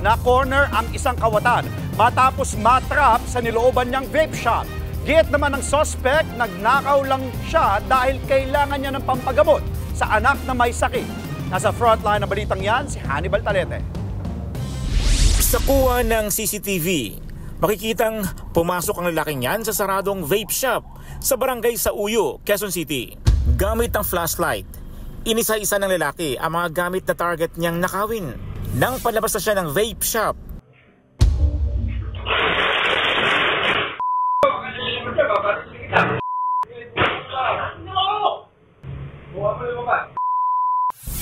na corner ang isang kawatan matapos matrap sa nilooban niyang vape shop. Git naman ng suspect, nagnakaw lang siya dahil kailangan niya ng pampagamot sa anak na may sakit. Nasa frontline ng balitang yan, si Hannibal Talete. Sa kuha ng CCTV, makikitang pumasok ang lalaking yan sa saradong vape shop sa barangay sa Uyo, Quezon City. Gamit ng flashlight, inisa-isa ng lalaki ang mga gamit na target niyang nakawin. Nang palabas na siya ng vape shop,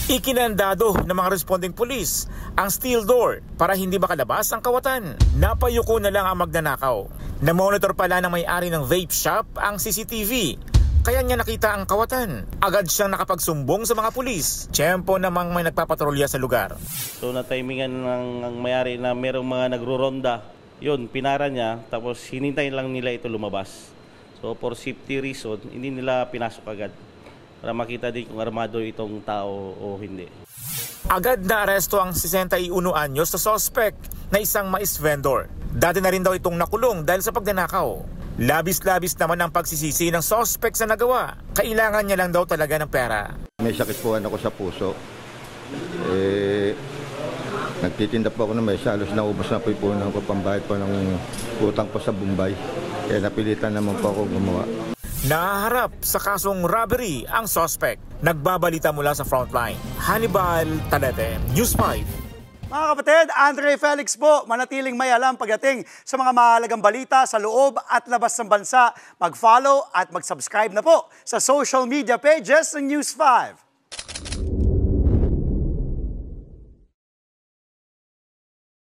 ikinandado ng mga responding pulis ang steel door para hindi makalabas ang kawatan. Napayuko na lang ang magnanakaw. Na-monitor pala ng may-ari ng vape shop ang CCTV, kaya niya nakita ang kawatan. Agad siyang nakapagsumbong sa mga pulis. Tiyempo namang may nagpapatrolya sa lugar. So natimingan ng may-ari na merong mga nagruronda. Yun, pinara niya, tapos hinintay lang nila ito lumabas. So for safety reason, hindi nila pinasok agad para makita din kung armado itong tao o hindi. Agad na aresto ang 61 anyos na suspect na isang mais vendor. Dati na rin daw itong nakulong dahil sa pagnanakaw. Labis-labis naman ang pagsisisi ng suspect sa nagawa. Kailangan niya lang daw talaga ng pera. May sakit po ako sa puso. Nagtitinda po ako ng mais. Halos naubos na po yung puno ko, pambayad po ng utang po sa Bombay. Kaya napilitan naman po ako gumawa. Naharap sa kasong robbery ang suspect. Nagbabalita mula sa frontline. Hannibal Talete, News 5. Mga kapatid, Andre Felix po, manatiling may alam pagdating sa mga mahalagang balita sa loob at labas ng bansa. Mag-follow at mag-subscribe na po sa social media pages ng News 5.